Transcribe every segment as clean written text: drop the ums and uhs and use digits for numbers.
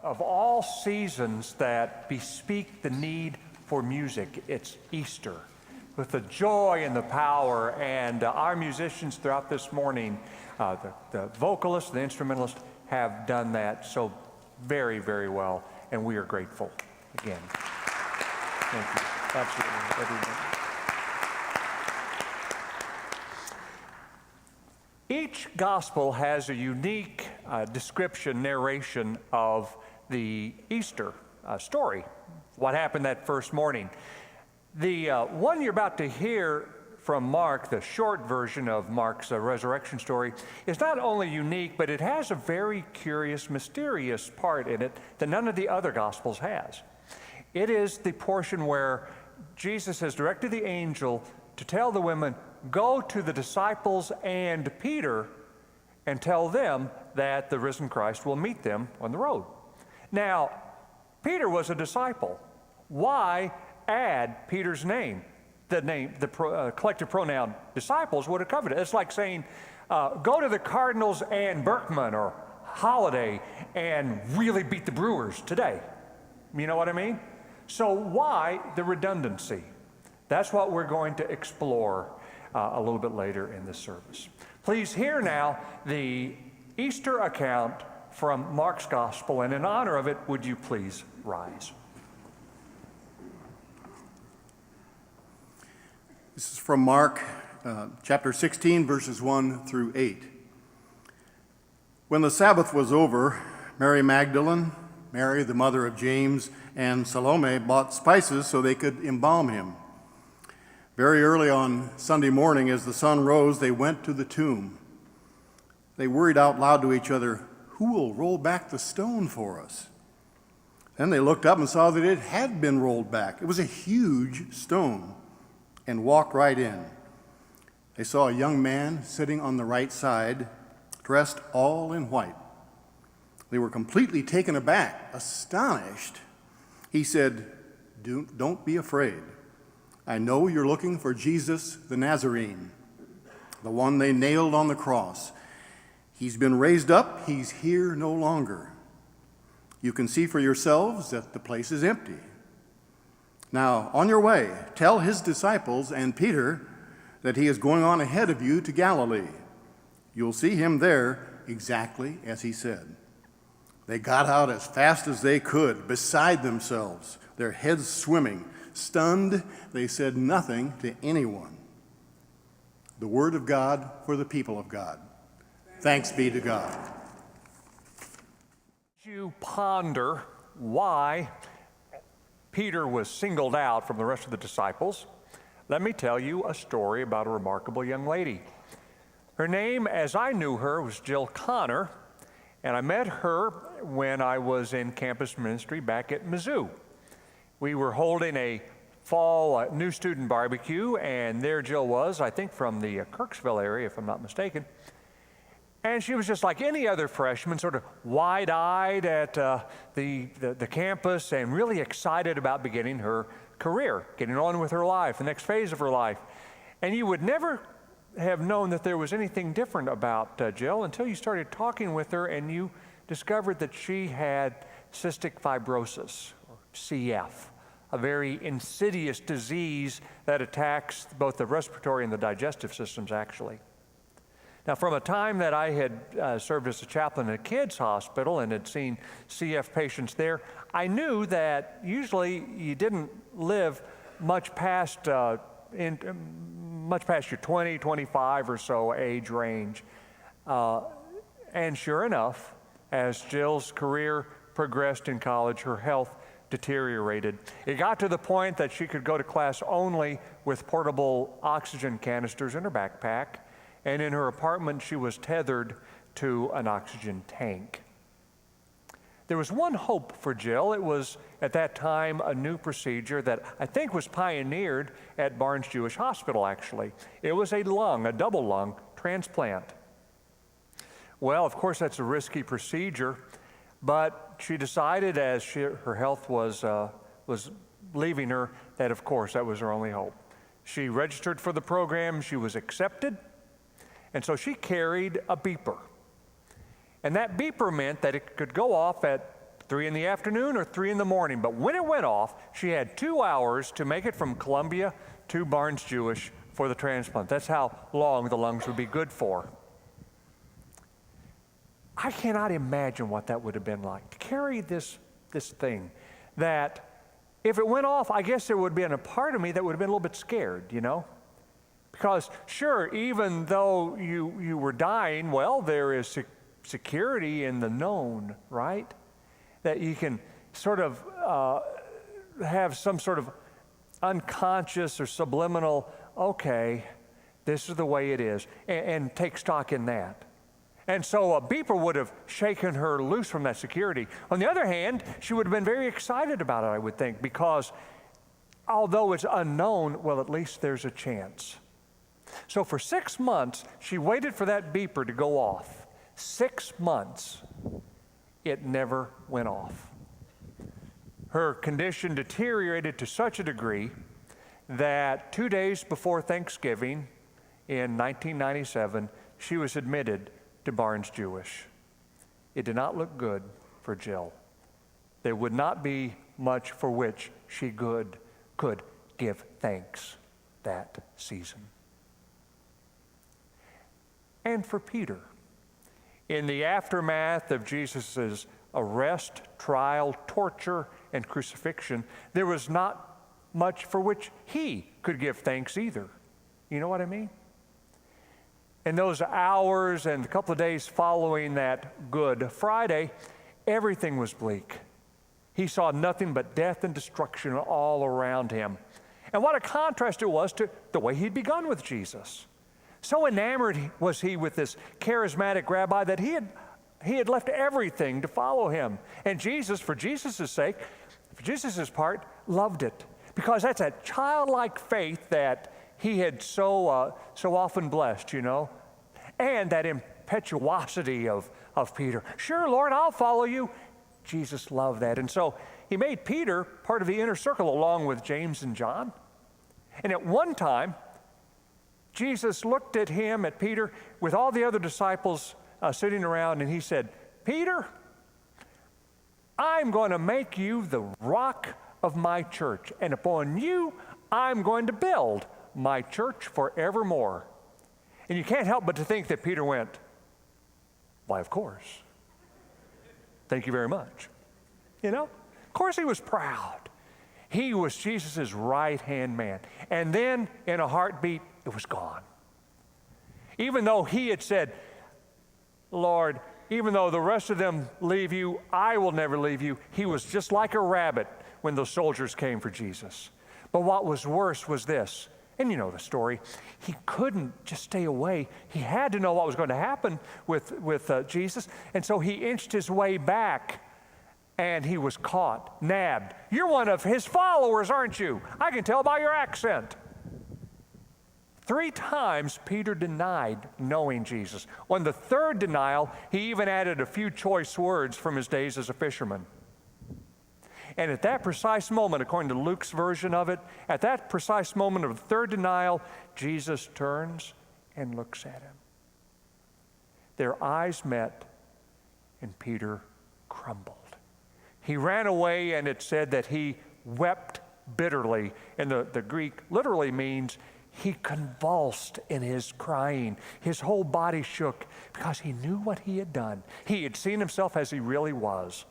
of all seasons that bespeak the need for music, it's Easter. With the joy and the power, and our musicians throughout this morning, the vocalists, the instrumentalists have done that so very, very well, and we are grateful again. Thank you. Absolutely, everyone. Each gospel has a unique description, narration of the Easter story, what happened that first morning. The one you're about to hear from Mark, the short version of Mark's resurrection story, is not only unique, but it has a very curious, mysterious part in it that none of the other gospels has. It is the portion where Jesus has directed the angel to tell the women, go to the disciples and Peter and tell them that the risen Christ will meet them on the road. Now, Peter was a disciple. Why add Peter's name? The collective pronoun disciples would have covered it. It's like saying, go to the Cardinals and Berkman or Holiday and really beat the Brewers today. You know what I mean? So why the redundancy? That's what we're going to explore a little bit later in this service. Please hear now the Easter account from Mark's Gospel, and in honor of it, would you please rise? This is from Mark chapter 16, verses 1 through 8. When the Sabbath was over, Mary Magdalene, Mary the mother of James, and Salome bought spices so they could embalm him. Very early on Sunday morning, as the sun rose, they went to the tomb. They worried out loud to each other, who will roll back the stone for us? Then they looked up and saw that it had been rolled back. It was a huge stone, and walked right in. They saw a young man sitting on the right side, dressed all in white. They were completely taken aback, astonished. He said, don't be afraid. I know you're looking for Jesus the Nazarene, the one they nailed on the cross. He's been raised up. He's here no longer. You can see for yourselves that the place is empty. Now, on your way, tell his disciples and Peter that he is going on ahead of you to Galilee. You'll see him there exactly as he said. They got out as fast as they could, beside themselves, their heads swimming. Stunned, they said nothing to anyone. The word of God for the people of God. Thanks be to God. You ponder why Peter was singled out from the rest of the disciples. Let me tell you a story about a remarkable young lady. Her name, as I knew her, was Jill Connor, and I met her when I was in campus ministry back at Mizzou. We were holding a fall new student barbecue, and there Jill was, I think from the Kirksville area, if I'm not mistaken. And she was just like any other freshman, sort of wide-eyed at the campus and really excited about beginning her career, getting on with her life, the next phase of her life. And you would never have known that there was anything different about Jill until you started talking with her and you discovered that she had cystic fibrosis, or CF, a very insidious disease that attacks both the respiratory and the digestive systems, actually. Now, from a time that I had served as a chaplain in a kids' hospital and had seen CF patients there, I knew that usually you didn't live much past your 20, 25 or so age range. And sure enough, as Jill's career progressed in college, her health deteriorated. It got to the point that she could go to class only with portable oxygen canisters in her backpack, and in her apartment she was tethered to an oxygen tank. There was one hope for Jill. It was, at that time, a new procedure that I think was pioneered at Barnes-Jewish Hospital, actually. It was a double lung transplant. Well, of course, that's a risky procedure, but she decided as her health was leaving her that, of course, that was her only hope. She registered for the program, she was accepted, and so she carried a beeper. And that beeper meant that it could go off at 3 in the afternoon or 3 in the morning. But when it went off, she had 2 hours to make it from Columbia to Barnes-Jewish for the transplant. That's how long the lungs would be good for. I cannot imagine what that would have been like, to carry this thing that if it went off, I guess there would have been a part of me that would have been a little bit scared, you know? Because sure, even though you were dying, well, there is security in the known, right? That you can sort of have some sort of unconscious or subliminal, okay, this is the way it is, and take stock in that. And so a beeper would have shaken her loose from that security. On the other hand, she would have been very excited about it, I would think, because although it's unknown, well, at least there's a chance. So for 6 months, she waited for that beeper to go off. 6 months, it never went off. Her condition deteriorated to such a degree that 2 days before Thanksgiving in 1997, she was admitted to Barnes-Jewish. It did not look good for Jill. There would not be much for which she could give thanks that season. And for Peter, in the aftermath of Jesus' arrest, trial, torture, and crucifixion, there was not much for which he could give thanks either. You know what I mean? In those hours and a couple of days following that Good Friday, everything was bleak. He saw nothing but death and destruction all around him. And what a contrast it was to the way he'd begun with Jesus. So enamored was he with this charismatic rabbi that he had left everything to follow him. And Jesus, for Jesus' sake, for Jesus' part, loved it. Because that's a childlike faith that he had so often blessed, you know. And that impetuosity of Peter. Sure, Lord, I'll follow you. Jesus loved that. And so he made Peter part of the inner circle along with James and John. And at one time, Jesus looked at Peter, with all the other disciples sitting around, and he said, Peter, I'm going to make you the rock of my church, and upon you I'm going to build my church forevermore. And you can't help but to think that Peter went, why, of course. Thank you very much. You know, of course he was proud. He was Jesus' right-hand man. And then, in a heartbeat, it was gone. Even though he had said, Lord, even though the rest of them leave you, I will never leave you. He was just like a rabbit when those soldiers came for Jesus. But what was worse was this, and you know the story, he couldn't just stay away. He had to know what was going to happen with Jesus, and so he inched his way back, and he was caught, nabbed. You're one of his followers, aren't you? I can tell by your accent. 3 times Peter denied knowing Jesus. On the third denial, he even added a few choice words from his days as a fisherman. And at that precise moment, according to Luke's version of it, at that precise moment of the third denial, Jesus turns and looks at him. Their eyes met, and Peter crumbled. He ran away, and it said that he wept bitterly. And the Greek literally means he convulsed in his crying. His whole body shook because he knew what he had done. He had seen himself as he really was.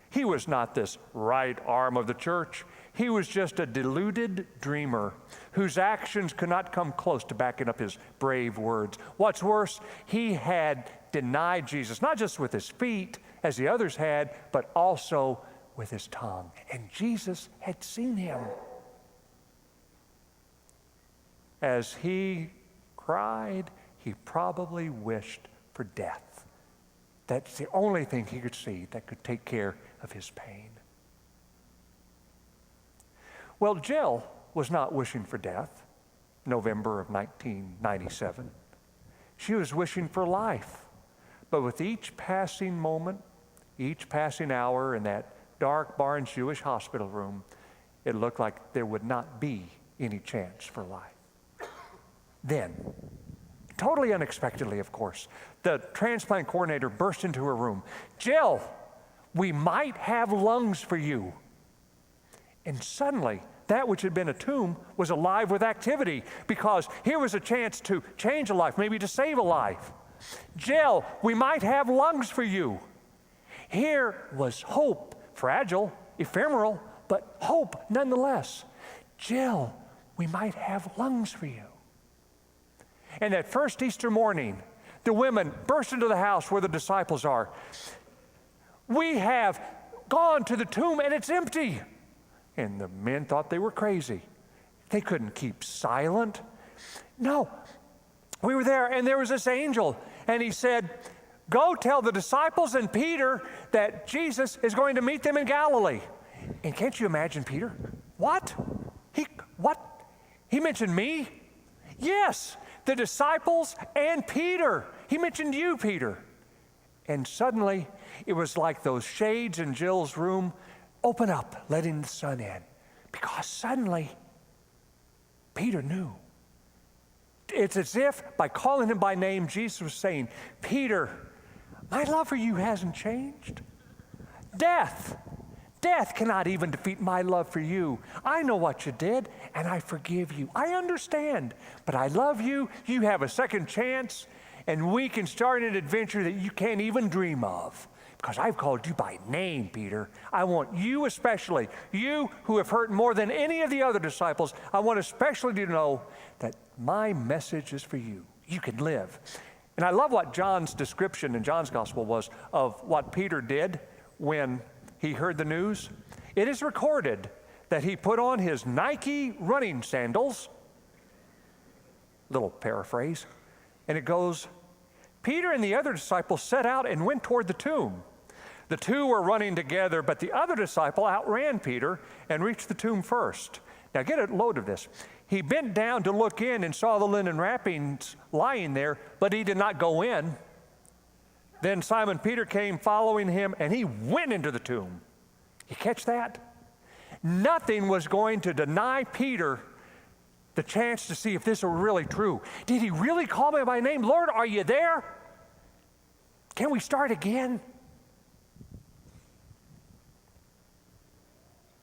He was not this right arm of the church. He was just a deluded dreamer whose actions could not come close to backing up his brave words. What's worse, he had denied Jesus, not just with his feet, as the others had, but also with his tongue. And Jesus had seen him. As he cried, he probably wished for death. That's the only thing he could see that could take care of his pain. Well, Jill was not wishing for death, November of 1997. She was wishing for life. But with each passing moment, each passing hour in that dark Barnes-Jewish hospital room, it looked like there would not be any chance for life. Then, totally unexpectedly, of course, the transplant coordinator burst into her room. Jill, we might have lungs for you. And suddenly, that which had been a tomb was alive with activity, because here was a chance to change a life, maybe to save a life. Jill, we might have lungs for you. Here was hope, fragile, ephemeral, but hope nonetheless. Jill, we might have lungs for you. And that first Easter morning, the women burst into the house where the disciples are. We have gone to the tomb and it's empty. And the men thought they were crazy. They couldn't keep silent. No, we were there and there was this angel, and he said, go tell the disciples and Peter that Jesus is going to meet them in Galilee. And can't you imagine Peter? What? He mentioned me? Yes, the disciples and Peter. He mentioned you, Peter. And suddenly, it was like those shades in Jill's room open up, letting the sun in. Because suddenly, Peter knew. It's as if by calling him by name, Jesus was saying, Peter, my love for you hasn't changed. Death cannot even defeat my love for you. I know what you did, and I forgive you. I understand, but I love you. You have a second chance, and we can start an adventure that you can't even dream of. Because I've called you by name, Peter. I want you especially, you who have hurt more than any of the other disciples, I want especially to know that my message is for you. You can live. And I love what John's description in John's gospel was of what Peter did when he heard the news. It is recorded that he put on his Nike running sandals, little paraphrase, and it goes, Peter and the other disciples set out and went toward the tomb. The two were running together, but the other disciple outran Peter and reached the tomb first. Now get a load of this. He bent down to look in and saw the linen wrappings lying there, but he did not go in. Then Simon Peter came following him, and he went into the tomb. You catch that? Nothing was going to deny Peter the chance to see if this were really true. Did he really call me by name? Lord, are you there? Can we start again?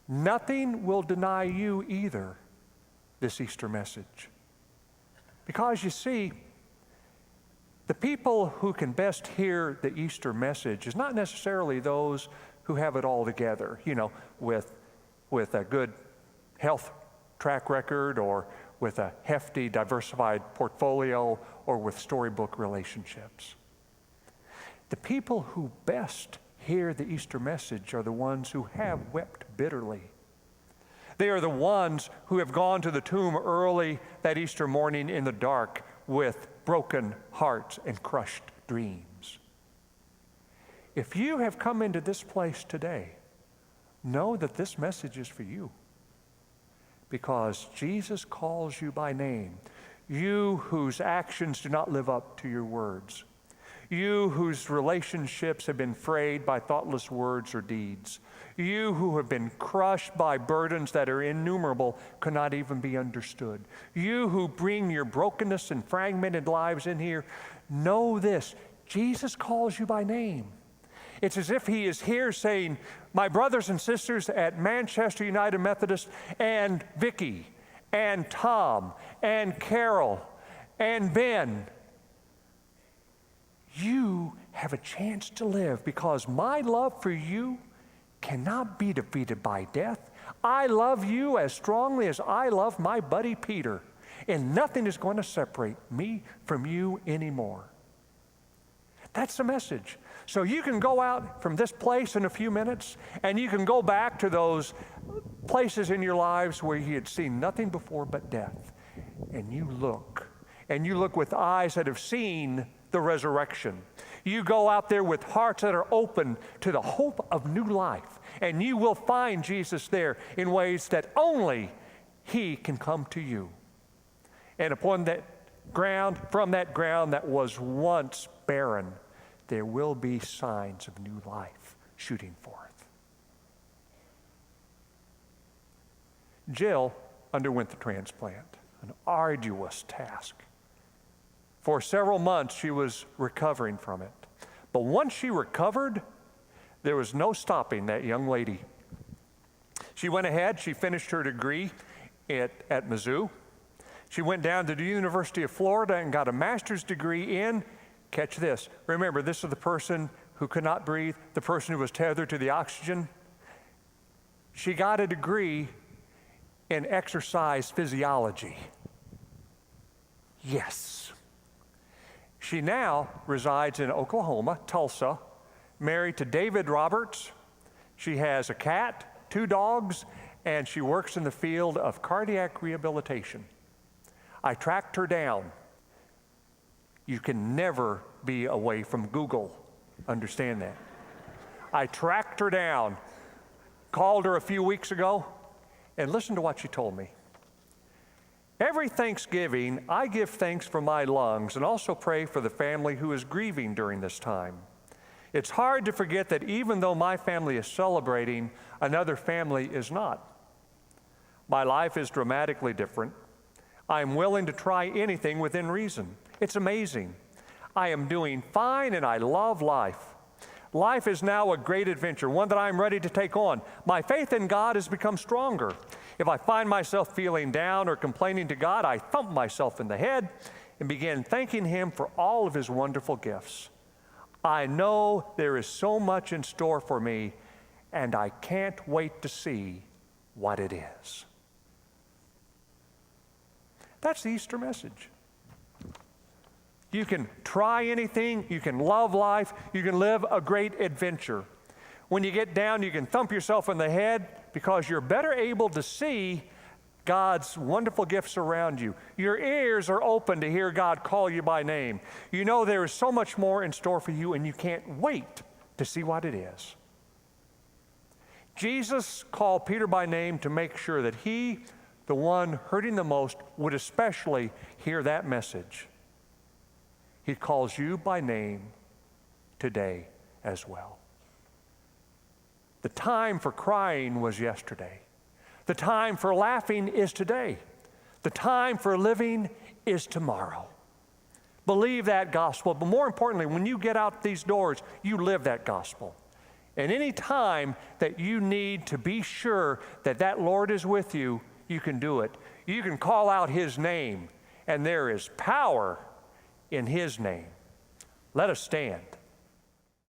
Nothing will deny you either this Easter message. Because you see, the people who can best hear the Easter message is not necessarily those who have it all together, with a good health track record, or with a hefty, diversified portfolio, or with storybook relationships. The people who best hear the Easter message are the ones who have wept bitterly. They are the ones who have gone to the tomb early that Easter morning in the dark with broken hearts and crushed dreams. If you have come into this place today, know that this message is for you, because Jesus calls you by name, you whose actions do not live up to your words, you whose relationships have been frayed by thoughtless words or deeds, you who have been crushed by burdens that are innumerable, cannot even be understood, you who bring your brokenness and fragmented lives in here, know this: Jesus calls you by name. It's as if he is here saying, my brothers and sisters at Manchester United Methodist, and Vicky, and Tom, and Carol, and Ben, you have a chance to live, because my love for you cannot be defeated by death. I love you as strongly as I love my buddy Peter, and nothing is going to separate me from you anymore. That's the message. So you can go out from this place in a few minutes, and you can go back to those places in your lives where you had seen nothing before but death, and you look with eyes that have seen the resurrection. You go out there with hearts that are open to the hope of new life, and you will find Jesus there in ways that only he can come to you. And upon that ground, from that ground that was once barren, there will be signs of new life shooting forth. Jill underwent the transplant, an arduous task. For several months, she was recovering from it. But once she recovered, There was no stopping that young lady. She went ahead, she finished her degree at Mizzou. She went down to the University of Florida and got a master's degree in, catch this, remember, this is the person who could not breathe, the person who was tethered to the oxygen. She got a degree in exercise physiology. Yes. She now resides in Oklahoma, Tulsa, married to David Roberts. She has a cat, 2 dogs, and she works in the field of cardiac rehabilitation. I tracked her down. You can never be away from Google. Understand that. I tracked her down, called her a few weeks ago, and listen to what she told me. Every Thanksgiving, I give thanks for my lungs and also pray for the family who is grieving during this time. It's hard to forget that even though my family is celebrating, another family is not. My life is dramatically different. I'm willing to try anything within reason. It's amazing. I am doing fine and I love life. Life is now a great adventure, one that I'm ready to take on. My faith in God has become stronger. If I find myself feeling down or complaining to God, I thump myself in the head and begin thanking Him for all of His wonderful gifts. I know there is so much in store for me, and I can't wait to see what it is. That's the Easter message. You can try anything, you can love life, you can live a great adventure. When you get down, you can thump yourself in the head because you're better able to see God's wonderful gifts around you. Your ears are open to hear God call you by name. You know there is so much more in store for you, and you can't wait to see what it is. Jesus called Peter by name to make sure that he, the one hurting the most, would especially hear that message. He calls you by name today as well. The time for crying was yesterday. The time for laughing is today. The time for living is tomorrow. Believe that gospel, but more importantly, when you get out these doors, you live that gospel. And any time that you need to be sure that that Lord is with you, you can do it. You can call out His name, and there is power in His name. Let us stand.